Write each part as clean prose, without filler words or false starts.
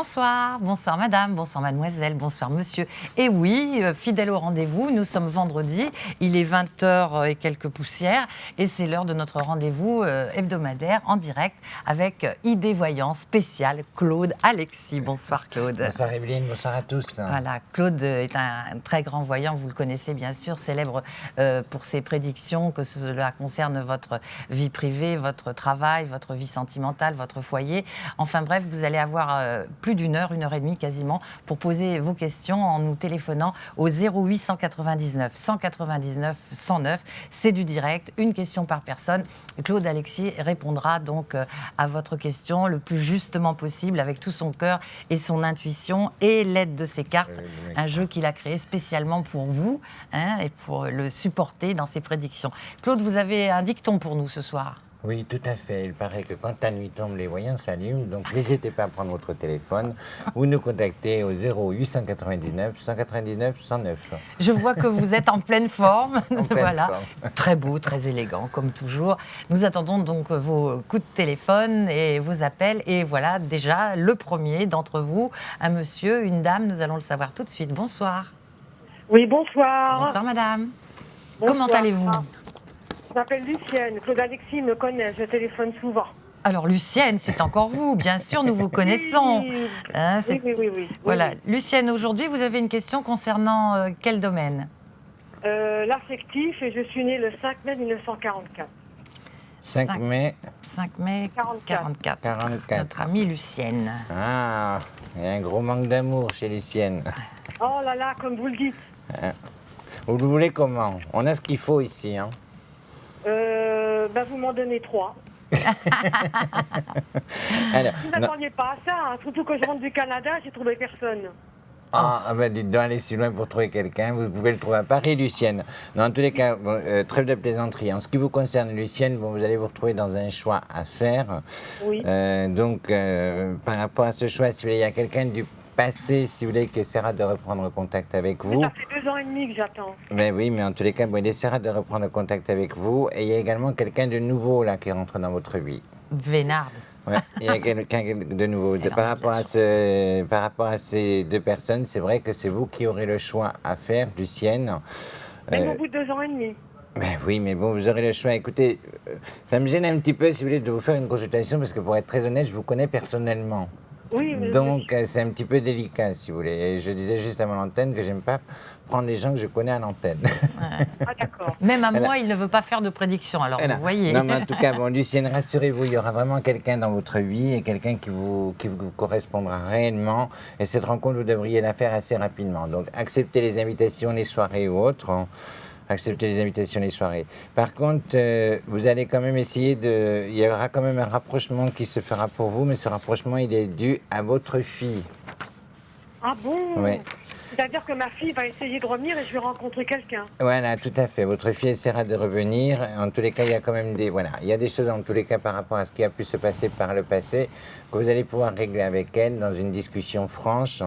Bonsoir, bonsoir madame, bonsoir mademoiselle, bonsoir monsieur. Et oui, fidèle au rendez-vous, nous sommes vendredi, il est 20h et quelques poussières et c'est l'heure de notre rendez-vous hebdomadaire en direct avec Idée Voyance spéciale Claude Alexis. Bonsoir Claude. Bonsoir Evelyne, bonsoir à tous. Voilà, Claude est un très grand voyant, vous le connaissez bien sûr, célèbre pour ses prédictions, que cela concerne votre vie privée, votre travail, votre vie sentimentale, votre foyer. Enfin bref, vous allez avoir plus d'une heure et demie quasiment, pour poser vos questions en nous téléphonant au 08 199 199 109. C'est du direct, une question par personne. Claude Alexis répondra donc à votre question le plus justement possible, avec tout son cœur et son intuition et l'aide de ses cartes. Un jeu qu'il a créé spécialement pour vous et pour le supporter dans ses prédictions. Claude, vous avez un dicton pour nous ce soir. Oui, tout à fait. Il paraît que quand la nuit tombe, les voyants s'allument. Donc, n'hésitez pas à prendre votre téléphone ou nous contacter au 08 199 199 109. Je vois que vous êtes en pleine forme. Voilà. Très beau, très élégant, comme toujours. Nous attendons donc vos coups de téléphone et vos appels. Et voilà déjà le premier d'entre vous, un monsieur, une dame. Nous allons le savoir tout de suite. Bonsoir. Oui, bonsoir. Bonsoir, madame. Bonsoir. Comment allez-vous ? Je m'appelle Lucienne. Claude Alexis me connaît, je téléphone souvent. Alors, Lucienne, c'est encore vous. Bien sûr, nous vous connaissons. Oui, oui. Voilà. Lucienne, aujourd'hui, vous avez une question concernant quel domaine ? L'affectif, et je suis née le 5 mai 1944. 5 mai 44. 44. Notre amie Lucienne. Ah, il y a un gros manque d'amour chez Lucienne. Oh là là, comme vous le dites. Vous le voulez comment? On a ce qu'il faut ici, hein. Vous m'en donnez 3. Alors, Vous n'attendiez pas à ça, hein. Surtout que je rentre du Canada, j'ai trouvé personne. Dites donc, allez si loin pour trouver quelqu'un, vous pouvez le trouver à Paris, Lucienne. Dans tous les cas, trêve de plaisanterie. En ce qui vous concerne, Lucienne, vous allez vous retrouver dans un choix à faire. Oui. Par rapport à ce choix, si vous voulez, il y a quelqu'un du passé, si vous voulez, qui essaiera de reprendre contact avec vous. Ça fait 2 ans et demi que j'attends. Mais oui, mais en tous les cas, il essaiera de reprendre contact avec vous. Et il y a également quelqu'un de nouveau là qui rentre dans votre vie. Vénard. Ouais, il y a quelqu'un de nouveau. Par rapport à ces deux personnes, c'est vrai que c'est vous qui aurez le choix à faire, Lucienne. Même au bout de 2 ans et demi. Ben oui, mais bon, vous aurez le choix. Écoutez, ça me gêne un petit peu, si vous voulez, de vous faire une consultation, parce que pour être très honnête, je vous connais personnellement. Oui, mais Donc, c'est un petit peu délicat, si vous voulez. Et je disais juste à mon antenne que j'aime pas prendre les gens que je connais à l'antenne. Ah, d'accord. Même à moi, il ne veut pas faire de prédiction, alors vous voyez. Non, mais en tout cas, bon, Lucienne, rassurez-vous, il y aura vraiment quelqu'un dans votre vie et quelqu'un qui vous correspondra réellement. Et cette rencontre, vous devriez la faire assez rapidement. Donc, acceptez les invitations, les soirées ou autres. Acceptez les invitations, les soirées. Par contre, vous allez quand même essayer de... Il y aura quand même un rapprochement qui se fera pour vous, mais ce rapprochement, il est dû à votre fille. Ah bon? Oui. C'est-à-dire que ma fille va essayer de revenir et je vais rencontrer quelqu'un. Voilà, tout à fait. Votre fille essaiera de revenir. En tous les cas, il y a quand même des... Voilà, il y a des choses, en tous les cas, par rapport à ce qui a pu se passer par le passé, que vous allez pouvoir régler avec elle dans une discussion franche.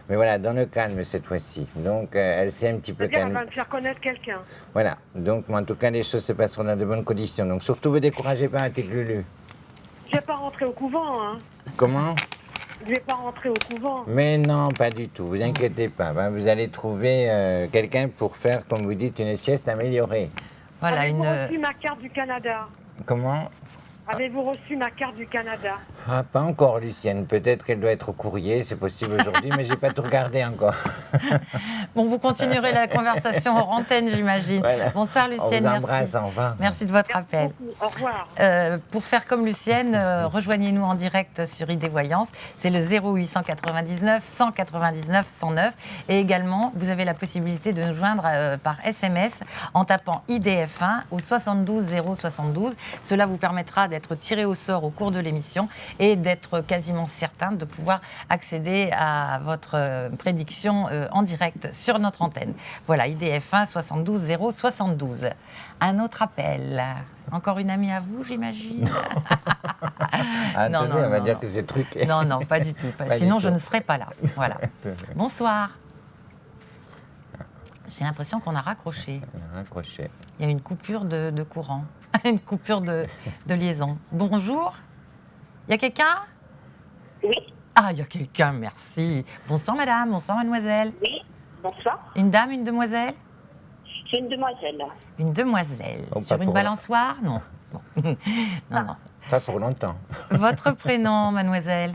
Mais voilà, dans le calme cette fois-ci. Donc, elle s'est un petit peu C'est-à-dire calme. qu'elle va me faire connaître quelqu'un. Voilà. Donc, en tout cas, les choses se passeront dans de bonnes conditions. Donc, surtout, vous découragez pas, petite Lulu. Je vais pas rentrer au couvent, hein. Comment? Je vais pas rentrer au couvent. Mais non, pas du tout. Vous inquiétez pas. Vous allez trouver quelqu'un pour faire, comme vous dites, une sieste améliorée. Voilà, Avez-vous reçu ma carte du Canada? Comment? Avez-vous reçu ma carte du Canada? Ah, pas encore, Lucienne. Peut-être qu'elle doit être au courrier, c'est possible aujourd'hui, mais j'ai pas tout regardé encore. Bon, vous continuerez la conversation hors antenne, j'imagine. Voilà. Bonsoir, Lucienne. On vous embrasse, merci. au revoir. Merci de votre appel. Beaucoup. Au revoir. Pour faire comme Lucienne, rejoignez-nous en direct sur Idée Voyance. C'est le 0899 199 109. Et également, vous avez la possibilité de nous joindre par SMS en tapant IDF1 au 72 072. Cela vous permettra d'être tiré au sort au cours de l'émission et d'être quasiment certain de pouvoir accéder à votre prédiction en direct sur notre antenne. Voilà, IDF1 72 072. Un autre appel. Encore une amie à vous, j'imagine? Attendez, on va dire que c'est truqué. Non, non, pas du tout. Sinon, je ne serais pas là. Voilà. Bonsoir. J'ai l'impression qu'on a raccroché. On a raccroché. Il y a une coupure de courant, une coupure de liaison. Bonjour. Il y a quelqu'un? Oui. Ah, il y a quelqu'un, merci. Bonsoir madame, bonsoir mademoiselle. Oui, bonsoir. Une dame, une demoiselle? C'est une demoiselle. Une demoiselle. Oh, Sur pas une pour- balançoire? Non. Bon. Non, non. Pas pour longtemps. Votre prénom, mademoiselle?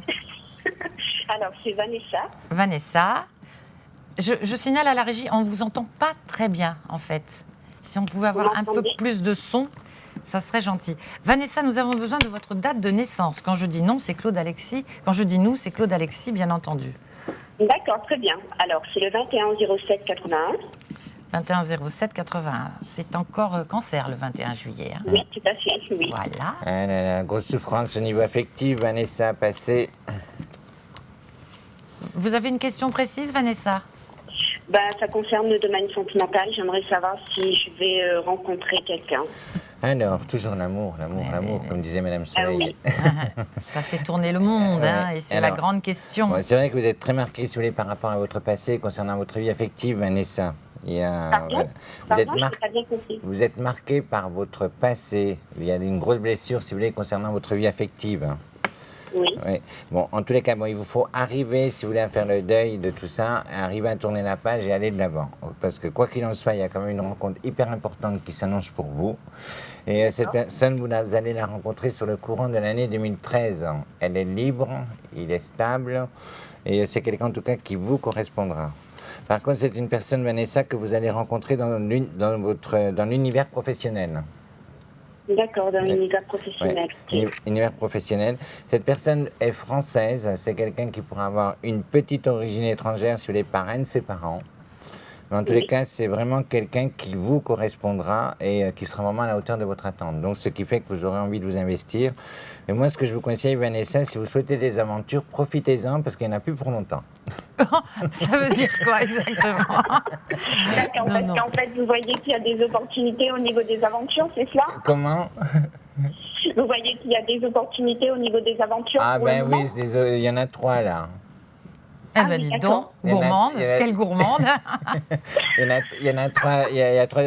Alors, c'est Vanessa. Vanessa. Je signale à la régie, on ne vous entend pas très bien, en fait. Si on pouvait avoir un peu m'entendez? plus de son, ça serait gentil. Vanessa, nous avons besoin de votre date de naissance. Quand je dis non, c'est Claude Alexis. Quand je dis nous, c'est Claude Alexis, bien entendu. D'accord, très bien. Alors, c'est le 21-07-81. 21-07-81. C'est encore cancer, le 21 juillet. Hein. Oui, tout à fait, oui. Voilà. Ah là là, grosse souffrance au niveau affectif, Vanessa, passé. Vous avez une question précise, Vanessa? Ben, ça concerne le domaine sentimental. J'aimerais savoir si je vais rencontrer quelqu'un. Alors, toujours l'amour, comme disait Madame Soleil. oui. Ça fait tourner le monde, hein, Ouais. et c'est la Alors, grande question. Bon, c'est vrai que vous êtes très marqué, si vous voulez, par rapport à votre passé, concernant votre vie affective, Vanessa. Il y a, Pardon voilà. Pardon, je n'ai pas bien compris. Vous êtes marqué par votre passé. Il y a une grosse blessure, si vous voulez, concernant votre vie affective. Oui. Oui. Bon, en tous les cas, bon, il vous faut arriver, si vous voulez, à faire le deuil de tout ça, arriver à tourner la page et aller de l'avant. Parce que quoi qu'il en soit, il y a quand même une rencontre hyper importante qui s'annonce pour vous. Et cette personne, vous allez la rencontrer sur le courant de l'année 2013. Elle est libre, il est stable, et c'est quelqu'un en tout cas qui vous correspondra. Par contre, c'est une personne, Vanessa, que vous allez rencontrer dans l'univers professionnel. D'accord, dans l'univers professionnel. Ouais, univers professionnel. Cette personne est française, c'est quelqu'un qui pourra avoir une petite origine étrangère sur les parents de ses parents. Mais en tous les cas, c'est vraiment quelqu'un qui vous correspondra et qui sera vraiment à la hauteur de votre attente. Donc, ce qui fait que vous aurez envie de vous investir. Et moi, ce que je vous conseille, Vanessa, si vous souhaitez des aventures, profitez-en parce qu'il n'y en a plus pour longtemps. Ça veut dire quoi exactement? D'accord, Non, parce non. qu'en fait, vous voyez qu'il y a des opportunités au niveau des aventures, c'est cela? Comment? Vous voyez qu'il y a des opportunités au niveau des aventures Ah pour le ben moment? oui, il y en a 3 là. Eh Ah ben, oui, dites donc, d'accord. gourmande, Il y en a- quelle gourmande. Il y en a 3, il y a 3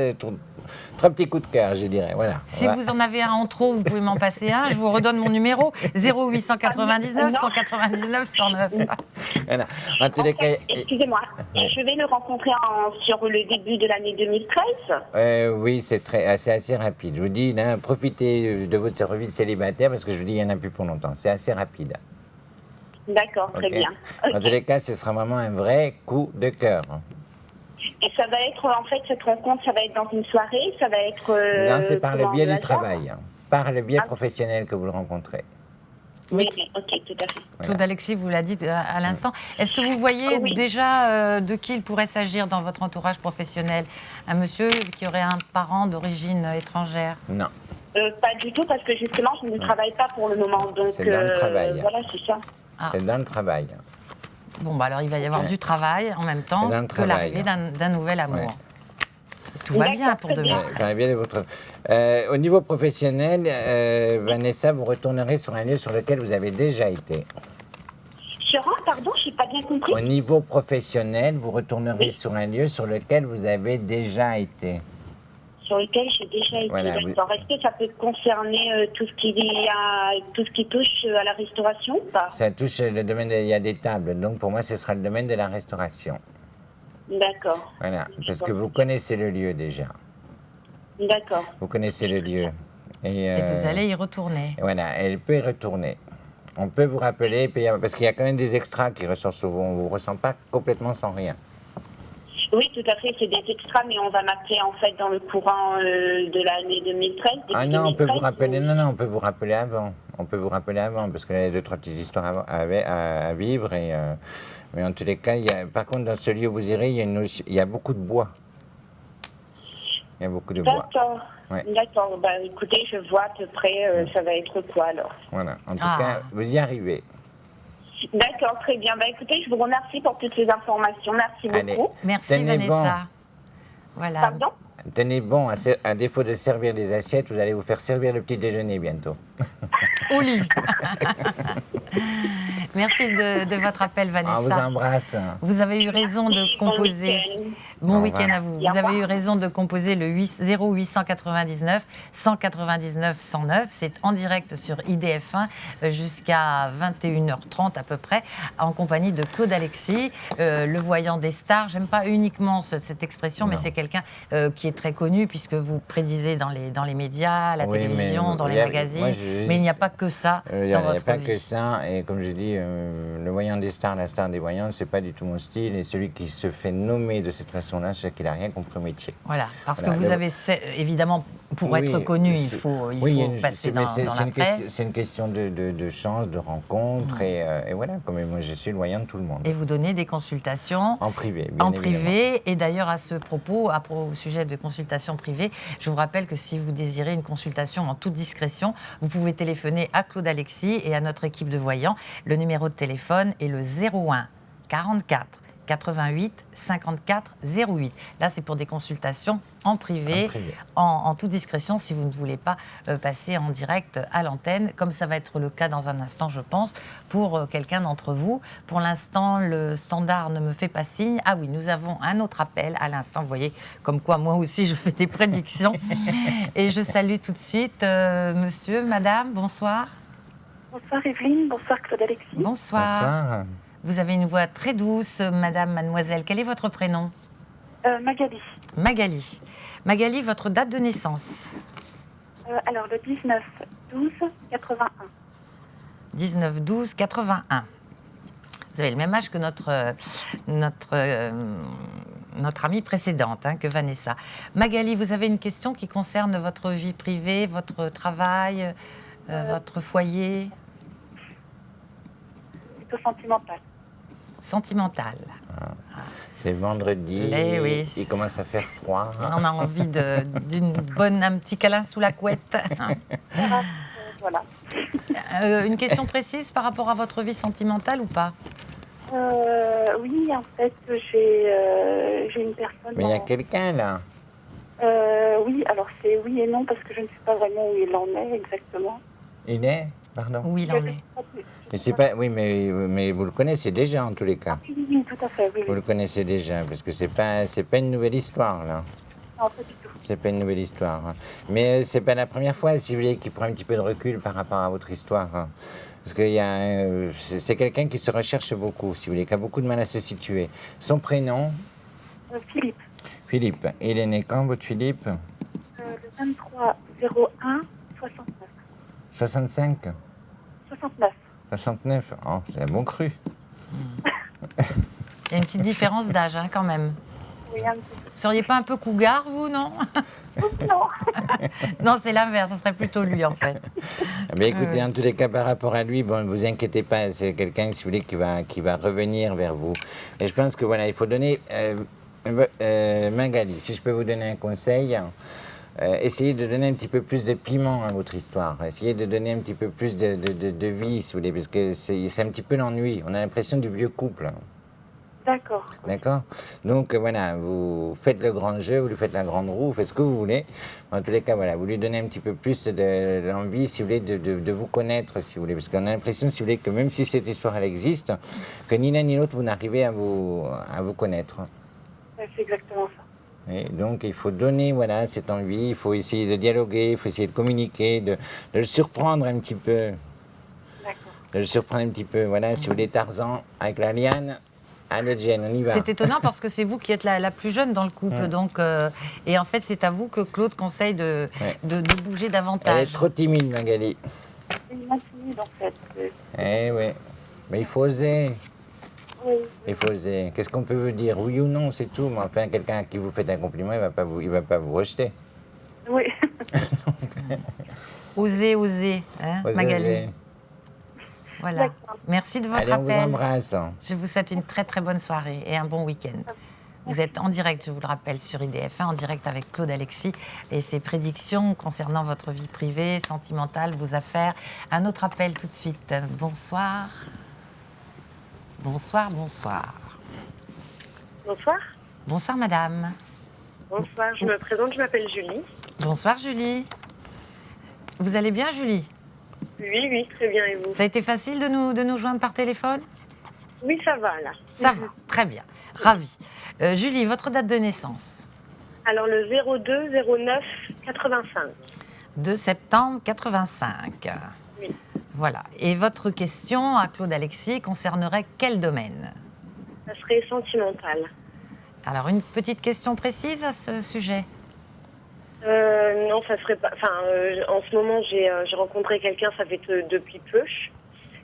petits coups de cœur, je dirais. Voilà. Si vous en avez un en trop, vous pouvez m'en passer un. Je vous redonne mon numéro 0899 199 109. Voilà. En tous les cas, Excusez-moi, je vais le rencontrer sur le début de l'année 2013. oui, c'est assez rapide. Je vous dis, là, profitez de votre vie de célibataire parce que je vous dis, il n'y en a plus pour longtemps. C'est assez rapide. D'accord, très Ok. bien. En tous les cas, ce sera vraiment un vrai coup de cœur. Et ça va être, en fait, cette rencontre, ça va être dans une soirée, ça va être... Non, c'est par le comment, biais de du hasard? travail, par le biais Ah. professionnel que vous le rencontrez. Oui, ok, tout à fait. Claude Alexis vous l'a dit à l'instant. Est-ce que vous voyez Oui. déjà de qui il pourrait s'agir dans votre entourage professionnel? Un monsieur qui aurait un parent d'origine étrangère? Non. Pas du tout, parce que justement, je ne travaille pas pour le moment. Donc, C'est dans le travail. voilà, c'est ça. Ah. C'est dans le travail. Bon, bah alors il va y avoir Ouais. du travail en même temps Et dans le que travail. l'arrivée d'un nouvel amour. Ouais. Tout va D'accord, bien pour très demain. bien. Par le biais de votre... au niveau professionnel, Vanessa, vous retournerez sur un lieu sur lequel vous avez déjà été. Sur un, pardon, je n'ai pas bien compris. Au niveau professionnel, vous retournerez sur un lieu sur lequel vous avez déjà été. Sur lequel j'ai déjà été. Voilà, D'accord. Est-ce que ça peut concerner tout ce qui touche à la restauration ou pas? Ça touche le domaine, il y a des tables, donc pour moi, ce sera le domaine de la restauration. D'accord. Voilà, parce que vous connaissez le lieu déjà. D'accord. Vous connaissez le lieu. Et vous allez y retourner. Voilà, elle peut y retourner. On peut vous rappeler, parce qu'il y a quand même des extras qui ressortent souvent. On ne vous ressent pas complètement sans rien. Oui, tout à fait, c'est des extras, mais on va m'appeler en fait dans le courant de l'année 2013. Ah début non, on peut vous 2013, rappeler. ou- Non, on peut vous rappeler avant. On peut vous rappeler avant, parce qu'il y a 2-3 petites histoires à vivre. Mais en tous les cas, par contre, dans ce lieu où vous irez, il y a beaucoup de bois. Il y a beaucoup de bois. D'accord. Ouais. D'accord. Bah, écoutez, je vois à peu près, ça va être quoi alors? Voilà. En tout Ah. cas, vous y arrivez. D'accord, très bien. Bah, écoutez, je vous remercie pour toutes ces informations. Merci Allez. beaucoup. Merci Tenez Vanessa. bon. Voilà. Pardon? Tenez bon, à défaut de servir des assiettes, vous allez vous faire servir le petit déjeuner bientôt. Au lit. Merci de votre appel, On vous Vanessa. embrasse. Vous avez eu raison de Bon composer. week-end. Bon Au week-end revoir. à vous. Et au Vous avez revoir. eu raison de composer le 0899 199 109. C'est en direct sur IDF1 jusqu'à 21h30 à peu près, en compagnie de Claude Alexis, le voyant des stars. J'aime pas uniquement cette expression, mais Non. c'est quelqu'un qui est très connu puisque vous prédisez dans les médias, à la Oui, télévision, mais dans les moi, magazines. Mais il n'y a pas que ça Il n'y dans a votre pas vie. que ça, et comme je dis, le voyant des stars, la star des voyants, c'est pas du tout mon style, et celui qui se fait nommer de cette façon-là, c'est qu'il n'a rien compris au métier. Voilà, parce Voilà, que vous le- avez, évidemment, pour Oui, être connu, il c'est- faut oui, il y a une- passer dans, mais c'est- dans c'est la une presse. c'est une question de chance, de rencontre, et voilà, comme moi je suis le voyant de tout le monde. Et vous donnez des consultations En privé, bien en évidemment. privé. Et d'ailleurs, à ce propos, au sujet de consultation privée, je vous rappelle que si vous désirez une consultation en toute discrétion, vous pouvez téléphoner à Claude Alexis et à notre équipe de voyants. Le numéro de téléphone est le 01 44 88 54 08. Là, c'est pour des consultations en privé, En privé. en toute discrétion, si vous ne voulez pas passer en direct à l'antenne, comme ça va être le cas dans un instant, je pense, pour quelqu'un d'entre vous. Pour l'instant, le standard ne me fait pas signe. Ah oui, nous avons un autre appel à l'instant. Vous voyez, comme quoi, moi aussi, je fais des prédictions. Et je salue tout de suite monsieur, madame, bonsoir. Bonsoir Evelyne, bonsoir Claude Alexis. Bonsoir. Bonsoir. Vous avez une voix très douce, madame, mademoiselle. Quel est votre prénom? Magali. Magali. Magali, votre date de naissance? Alors le 19-12-81. 19-12-81. Vous avez le même âge que notre amie précédente, que Vanessa. Magali, vous avez une question qui concerne votre vie privée, votre travail, votre foyer Plutôt sentimental. sentimental. C'est vendredi, Eh oui. il commence à faire froid. On a envie un petit câlin sous la couette. Voilà. Une question précise par rapport à votre vie sentimentale ou pas? Oui, en fait, j'ai une personne. Mais il y a quelqu'un là. Oui, alors c'est oui et non parce que je ne sais pas vraiment où il en est exactement. Il est Pardon. Où il en est? Mais c'est pas, oui, mais vous le connaissez déjà en tous les cas. Oui, oui, tout à fait, oui. Vous le connaissez déjà, parce que c'est pas une nouvelle histoire là. Non, pas du tout. C'est pas une nouvelle histoire. Hein. Mais c'est pas la première fois, si vous voulez, qu'il prend un petit peu de recul par rapport à votre histoire. Hein. Parce que c'est quelqu'un qui se recherche beaucoup, si vous voulez, qui a beaucoup de mal à se situer. Son prénom? Philippe. Philippe. Il est né quand, votre Philippe? Le 23-01-69. 65? 69. 69? Oh, c'est un bon cru. Il y a une petite différence d'âge quand même. Oui, un petit Vous seriez pas un peu cougar, vous, non? peu. Non. Non, c'est l'inverse, ce serait plutôt lui en fait. Mais écoutez, en tous les cas, par rapport à lui, bon, ne vous inquiétez pas, c'est quelqu'un, si vous voulez, qui va revenir vers vous. Et je pense que voilà, il faut donner, Magali, si je peux vous donner un conseil, essayez de donner un petit peu plus de piment à votre histoire. Essayez de donner un petit peu plus de vie, si vous voulez, parce que c'est un petit peu l'ennui. On a l'impression du vieux couple. D'accord. D'accord. Donc voilà, vous faites le grand jeu, vous lui faites la grande roue, vous faites ce que vous voulez. En tous les cas, voilà, vous lui donnez un petit peu plus de l'envie, si vous voulez, de vous connaître, si vous voulez. Parce qu'on a l'impression, si vous voulez, que même si cette histoire, elle existe, que ni l'un ni l'autre, vous n'arrivez à vous connaître. C'est exactement ça. Et donc, il faut donner, voilà, cette envie, il faut essayer de dialoguer, il faut essayer de communiquer, de le surprendre un petit peu. D'accord. De le surprendre un petit peu, voilà, si vous voulez, Tarzan avec la liane. Allez, Jen, on y va. C'est étonnant parce que c'est vous qui êtes la plus jeune dans le couple, donc et en fait c'est à vous que Claude conseille de bouger Elle davantage. est trop timide, Magali. C'est une intimide en fait. Eh oui, mais il faut oser. Oui. Il faut oser. Qu'est-ce qu'on peut vous dire? Oui ou non, c'est tout. Mais enfin, quelqu'un à qui vous faites un compliment, il va pas vous rejeter. Oui. Osez, hein, Osez, Magali. osez. Voilà. D'accord. Merci de votre Allez, on vous appel. embrasse. Je vous souhaite une très très bonne soirée et un bon week-end. Vous êtes en direct, je vous le rappelle, sur IDF1, en direct avec Claude Alexis et ses prédictions concernant votre vie privée, sentimentale, vos affaires. Un autre appel tout de suite. Bonsoir. Bonsoir. Bonsoir. Bonsoir, madame. Bonsoir, je me présente, je m'appelle Julie. Bonsoir, Julie. Vous allez bien, Julie? Oui, très bien, et vous? Ça a été facile de nous joindre par téléphone? Oui, ça va, là. Ça va, très bien. Ravi. Julie, votre date de naissance? Alors, le 02 09 85. 2 septembre 85. Oui. Voilà. Et votre question à Claude Alexis concernerait quel domaine? Ça serait sentimental. Alors, une petite question précise à ce sujet? Non, ça serait pas. Enfin, en ce moment, j'ai rencontré quelqu'un, ça fait depuis peu.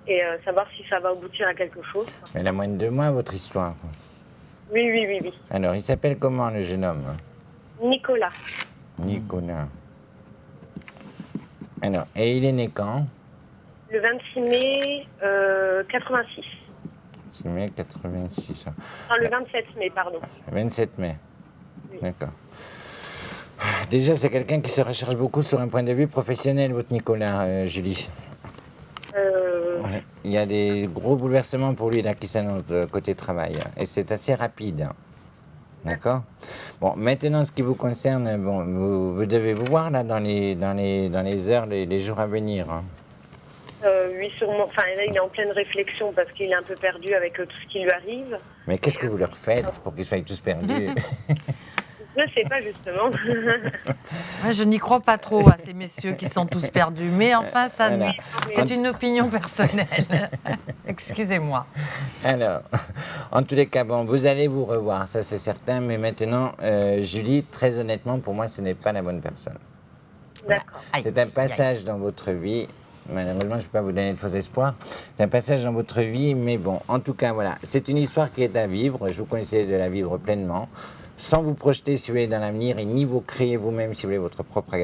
Et savoir si ça va aboutir à quelque chose. Elle a moins de 2 mois, votre histoire. Oui, oui, oui, oui. Alors, il s'appelle comment, le jeune homme? Nicolas. Nicolas. Alors, et il est né quand? Le 26 mai 86. 6 mai 86. Enfin, le 27 mai, pardon. 27 mai. Oui. D'accord. Déjà, c'est quelqu'un qui se recherche beaucoup sur un point de vue professionnel, votre Nicolas, Julie. Ouais. Il y a des gros bouleversements pour lui là qui s'annoncent côté travail. Et c'est assez rapide. D'accord? Bon, maintenant, ce qui vous concerne, bon, vous devez vous voir là dans les heures, les jours à venir. Hein. Oui, sûrement. Enfin, là, il est en pleine réflexion parce qu'il est un peu perdu avec tout ce qui lui arrive. Mais qu'est-ce que vous leur faites pour qu'ils soient tous perdus? Je ne sais pas, justement. Moi, je n'y crois pas trop à ces messieurs qui sont tous perdus. Mais enfin, ça, Voilà. c'est une opinion personnelle. Excusez-moi. Alors, en tous les cas, bon, vous allez vous revoir, ça c'est certain. Mais maintenant, Julie, très honnêtement, pour moi, ce n'est pas la bonne personne. D'accord. Aïe, C'est un aïe, aïe. passage dans votre vie. Malheureusement, je ne peux pas vous donner de faux espoirs. C'est un passage dans votre vie, mais bon, en tout cas, voilà. C'est une histoire qui est à vivre. Je vous conseille de la vivre pleinement, sans vous projeter, si vous voulez, dans l'avenir, et ni vous créer vous-même, si vous voulez, votre propre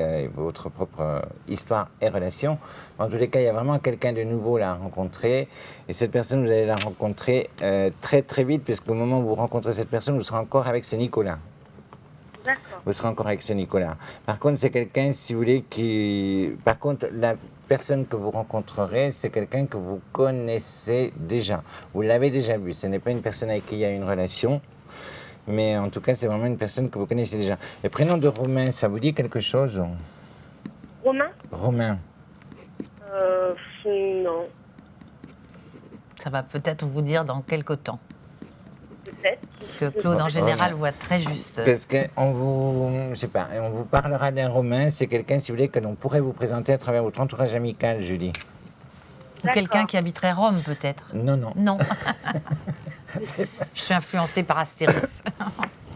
histoire et relation. En tous les cas, il y a vraiment quelqu'un de nouveau là à rencontrer. Et cette personne, vous allez la rencontrer très, très vite, puisqu'au moment où vous rencontrez cette personne, vous serez encore avec ce Nicolas. D'accord. Vous serez encore avec ce Nicolas. Par contre, c'est quelqu'un, si vous voulez, qui... Par contre, la personne que vous rencontrerez, c'est quelqu'un que vous connaissez déjà. Vous l'avez déjà vu. Ce n'est pas une personne avec qui il y a une relation. Mais en tout cas, c'est vraiment une personne que vous connaissez déjà. Le prénom de Romain, ça vous dit quelque chose? Romain Romain. Non. Ça va peut-être vous dire dans quelque temps. Peut-être. Parce que Claude, en général, voit très juste. Parce qu'on vous, je sais pas, on vous parlera d'un Romain. C'est quelqu'un, si vous voulez, que l'on pourrait vous présenter à travers votre entourage amical, Julie. Ou quelqu'un qui habiterait Rome, peut-être. Non, non. Non. Je suis influencée par Astérix.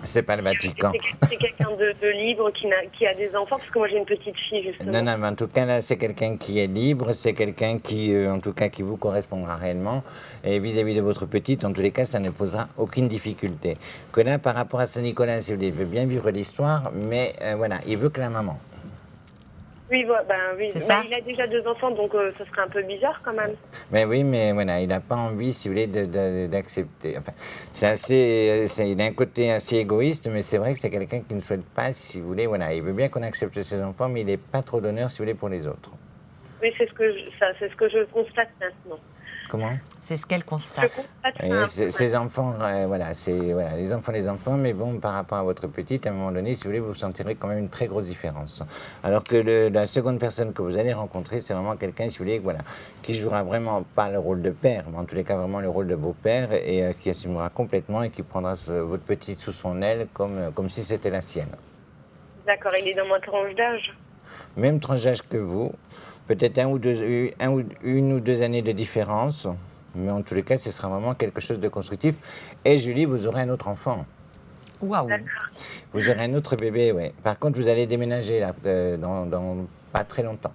C'est pas le Vatican. C'est quelqu'un de libre qui a des enfants, parce que moi j'ai une petite fille, justement. Non, non, mais en tout cas, là, c'est quelqu'un qui est libre, c'est quelqu'un qui, en tout cas, qui vous correspondra réellement. Et vis-à-vis de votre petite, en tous les cas, ça ne posera aucune difficulté. Que là, par rapport à Saint-Nicolas, si vous voulez, il veut bien vivre l'histoire, mais voilà, il veut que la maman. Oui, oui. C'est ça. Il a déjà 2 enfants, donc ce serait un peu bizarre quand même. Mais oui, mais voilà, il n'a pas envie, si vous voulez, d'accepter. Enfin, il a un côté assez égoïste, mais c'est vrai que c'est quelqu'un qui ne souhaite pas, si vous voulez, voilà, il veut bien qu'on accepte ses enfants, mais il n'est pas trop d'honneur, si vous voulez, pour les autres. Oui, c'est ce que je constate maintenant. Comment? C'est ce qu'elle Je constate. constate ça. Ces enfants, voilà, les enfants, mais bon, par rapport à votre petite, à un moment donné, si vous voulez, vous sentirez quand même une très grosse différence. Alors que la seconde personne que vous allez rencontrer, c'est vraiment quelqu'un, si vous voulez, voilà, qui jouera vraiment pas le rôle de père, mais en tous les cas vraiment le rôle de beau-père, et qui assumera complètement et qui prendra votre petite sous son aile comme si c'était la sienne. D'accord, il est dans ma tranche d'âge. Même tranche d'âge que vous, peut-être une ou deux années de différence. Mais en tous les cas, ce sera vraiment quelque chose de constructif. Et Julie, vous aurez un autre enfant. Waouh. Vous aurez un autre bébé, oui. Par contre, vous allez déménager là, dans pas très longtemps.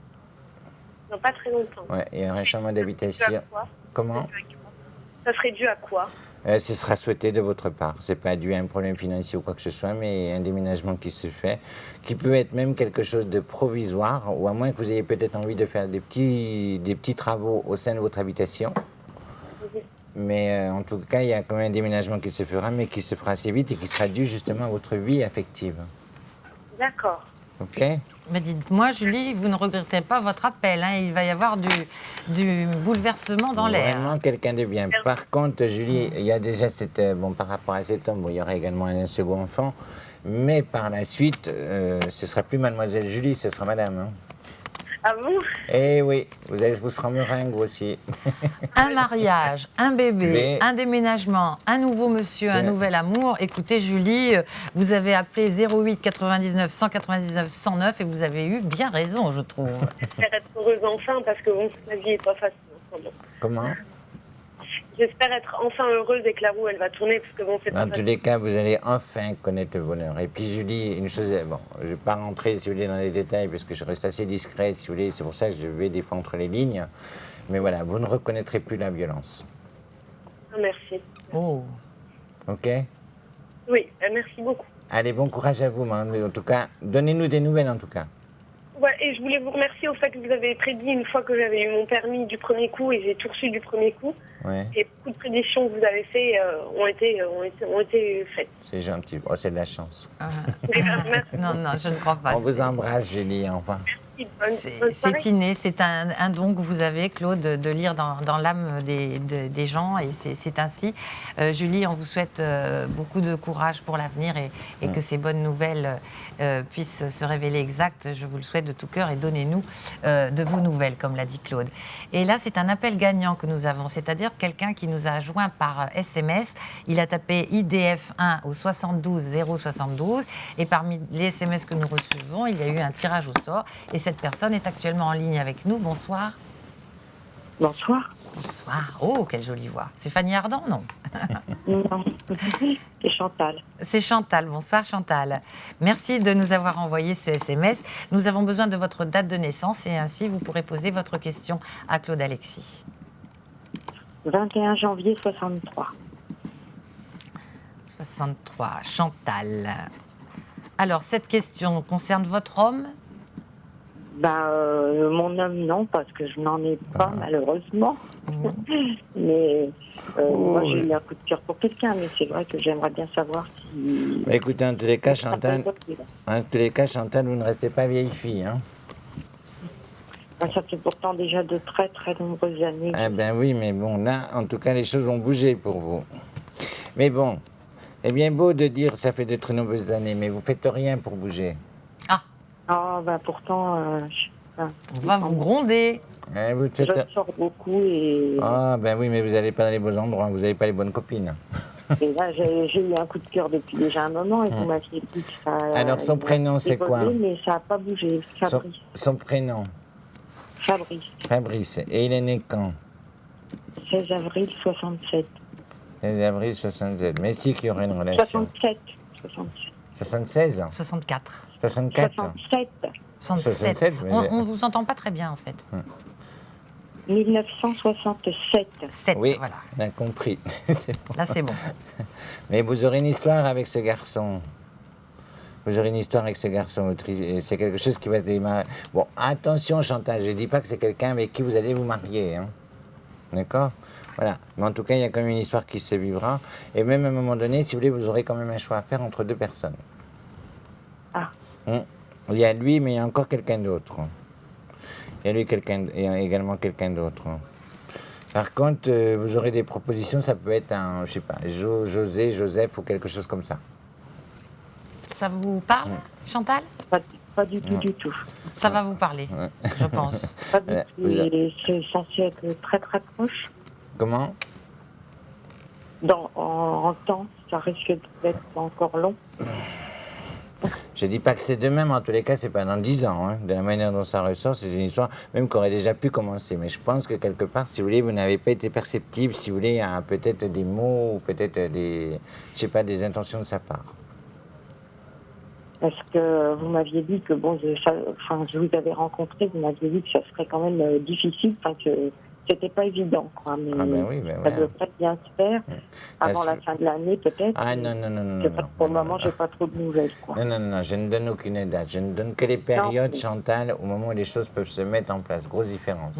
Non, pas très longtemps. Ouais, il y aura un changement d'habitation. Dû à quoi? Comment? Ça serait dû à quoi? Ce sera souhaité de votre part. Ce n'est pas dû à un problème financier ou quoi que ce soit, mais un déménagement qui se fait, qui peut être même quelque chose de provisoire, ou à moins que vous ayez peut-être envie de faire des petits travaux au sein de votre habitation. Mais en tout cas, il y a quand même un déménagement qui se fera, mais qui se fera assez vite et qui sera dû justement à votre vie affective. D'accord. OK? Mais dites-moi, Julie, vous ne regrettez pas votre appel. Hein, il va y avoir du bouleversement dans l'air. Vraiment quelqu'un de bien. Par contre, Julie, il y a déjà par rapport à cet homme, il y aura également un second enfant. Mais par la suite, ce sera plus Mademoiselle Julie, ce sera Madame. Hein. Ah bon? Eh oui, vous allez vous serez meringue aussi. Un mariage, un bébé, Mais- un déménagement, un nouveau monsieur, un C'est- nouvel amour. Écoutez, Julie, vous avez appelé 08 99 199 109 et vous avez eu bien raison, je trouve. J'espère être heureuse enfin parce que bon, la vie est pas facile en ce moment. Comment? J'espère être enfin heureuse et que la roue elle va tourner parce que bon, c'est pas Dans tous facile. les cas, vous allez enfin connaître le bonheur. Et puis Julie, une chose, bon, je ne vais pas rentrer, si vous voulez, dans les détails, parce que je reste assez discret, si vous voulez, c'est pour ça que je vais des fois entre les lignes. Mais voilà, vous ne reconnaîtrez plus la violence. Ah, merci. Oh. OK? Oui, merci beaucoup. Allez, bon courage à vous, mais en tout cas, donnez-nous des nouvelles, en tout cas. Ouais, et je voulais vous remercier au fait que vous avez prédit une fois que j'avais eu mon permis du premier coup et j'ai tout reçu du premier coup. Ouais, Et beaucoup de prédictions que vous avez faites ont été faites. c'est gentil. Oh, c'est de la chance. Merci. Non, non, je ne crois pas. On vous embrasse, Julie, au revoir. Bonne soirée. C'est inné, c'est un don que vous avez, Claude, de lire dans l'âme des gens, et c'est ainsi. Julie, on vous souhaite beaucoup de courage pour l'avenir et que ces bonnes nouvelles puissent se révéler exactes. Je vous le souhaite de tout cœur et donnez-nous de vos nouvelles, comme l'a dit Claude. Et là, c'est un appel gagnant que nous avons, c'est-à-dire quelqu'un qui nous a joint par SMS. Il a tapé IDF1 au 72 072 et parmi les SMS que nous recevons, il y a eu un tirage au sort. Et cette personne est actuellement en ligne avec nous. Bonsoir. Bonsoir. Bonsoir. Oh, quelle jolie voix. C'est Fanny Ardant, non? Non, c'est Chantal. C'est Chantal. Bonsoir Chantal. Merci de nous avoir envoyé ce SMS. Nous avons besoin de votre date de naissance et ainsi vous pourrez poser votre question à Claude Alexis. 21 janvier 63. 63. Chantal. Alors, cette question concerne votre homme? Mon homme, non, parce que je n'en ai pas, malheureusement. Mais moi, j'ai eu un coup de cœur pour quelqu'un, mais c'est vrai que j'aimerais bien savoir si... Bah, écoutez, en tous les cas, Chantal, vous ne restez pas vieille fille, hein. Ça fait pourtant déjà de très, très nombreuses années. Ah ben oui, mais bon, là, en tout cas, les choses vont bouger pour vous. Mais bon, c'est bien beau de dire ça fait de très nombreuses années, mais vous faites rien pour bouger. Pourtant, On va vous gronder. Vous je faites... sors beaucoup et, Ah ben oui, mais vous n'allez pas dans les beaux endroits, vous n'avez pas les bonnes copines. et là, j'ai eu un coup de cœur depuis déjà un moment et vous m'aviez dit que ça... Alors, son prénom, c'est quoi? Mais ça n'a pas bougé. Fabrice. Son prénom, Fabrice. Fabrice. Et il est né quand? 16 avril 67. 16 avril 67. Mais si qu'il y aurait une relation. 67. 76? 64. 64? 67. 67. 67, mais- On ne vous entend pas très bien, en fait. 1967. 7, Oui, voilà. on a compris. C'est bon. Là, c'est bon. Mais vous aurez une histoire avec ce garçon. Vous aurez une histoire avec ce garçon. C'est quelque chose qui va se démarrer. Bon, attention, Chantal, je ne dis pas que c'est quelqu'un avec qui vous allez vous marier. Hein. D'accord? Voilà. Mais en tout cas, il y a quand même une histoire qui se vivra. Et même à un moment donné, si vous voulez, vous aurez quand même un choix à faire entre deux personnes. Ah. Il y a lui, mais il y a encore quelqu'un d'autre. Il y a lui il y a également quelqu'un d'autre. Par contre, vous aurez des propositions, ça peut être un, je sais pas, José, Joseph ou quelque chose comme ça. Ça vous parle, Chantal? Pas du tout, du tout. Ça va vous parler, je pense. Pas du tout. Vous a- Et c'est censé être très très proche. Comment? En temps, ça risque d'être encore long. Je dis pas que c'est demain, mais en tous les cas, c'est pas dans 10 ans. Hein. De la manière dont ça ressort, c'est une histoire même qui aurait déjà pu commencer. Mais je pense que quelque part, si vous voulez, vous n'avez pas été perceptible, si vous voulez, à peut-être des mots ou peut-être des, je sais pas, des intentions de sa part. Parce que vous m'aviez dit que, je vous avais rencontré, vous m'aviez dit que ça serait quand même difficile, que c'était pas évident, quoi. Mais Ah ben oui, ben ça voilà. devrait bien se faire avant la fin de l'année, peut-être. Ah non, non, non, non, Que non. pour le non, moment, non. j'ai pas trop de nouvelles, quoi. Non, non, non, je ne donne aucune date. Je ne donne que les périodes, Chantal, au moment où les choses peuvent se mettre en place. Grosse différence.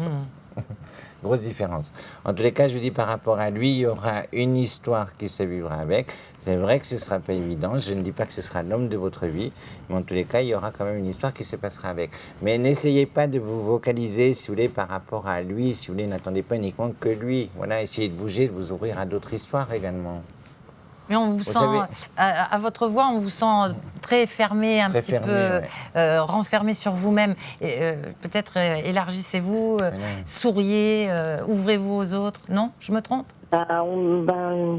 Grosse différence. En tous les cas, je vous dis par rapport à lui, il y aura une histoire qui se vivra avec. C'est vrai que ce ne sera pas évident. Je ne dis pas que ce sera l'homme de votre vie. Mais en tous les cas, il y aura quand même une histoire qui se passera avec. Mais n'essayez pas de vous vocaliser, si vous voulez, par rapport à lui. Si vous voulez, n'attendez pas uniquement que lui. Voilà, essayez de bouger, de vous ouvrir à d'autres histoires également. Mais on vous sent, savez- à votre voix, on vous sent très fermé, un Très petit fermé, peu renfermé sur vous-même. Peut-être élargissez-vous, souriez, ouvrez-vous aux autres. Non, je me trompe?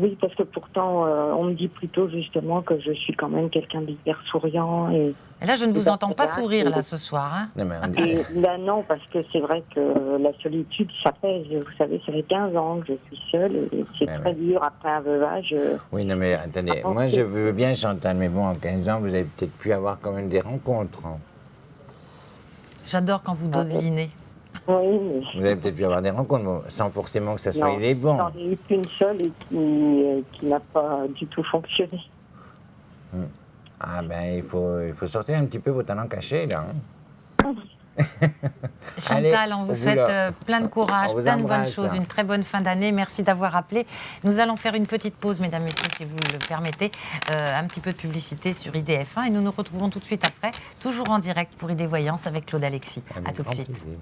Oui, parce que pourtant, on me dit plutôt justement que je suis quand même quelqu'un d'hyper souriant. Et là, je ne vous entends pas Exact. sourire, là, ce soir. Hein. Non, mais on dit- Non, parce que c'est vrai que la solitude, ça pèse. Vous savez, ça fait 15 ans que je suis seule et c'est très dur après un veuvage. Oui, non, mais attendez, Ah, moi ok. je veux bien Chantal, mais bon, en 15 ans, vous avez peut-être pu avoir quand même des rencontres. Hein. J'adore quand vous dodelinez. Oui, mais Vous avez peut-être pu avoir des rencontres, bon, sans forcément que ça soit non, les bons. j'en ai eu qu'une seule et qui n'a pas du tout fonctionné. Ah ben, il faut sortir un petit peu vos talents cachés, là. Hein. Allez, Chantal, on vous au souhaite boulot. plein de courage, On vous plein de bonnes embrasse. choses, une très bonne fin d'année. Merci d'avoir appelé. Nous allons faire une petite pause, mesdames, messieurs, si vous le permettez. Un petit peu de publicité sur IDF1 et nous nous retrouvons tout de suite après, toujours en direct pour ID Voyance avec Claude Alexis. Avec À tout de grand suite. plaisir.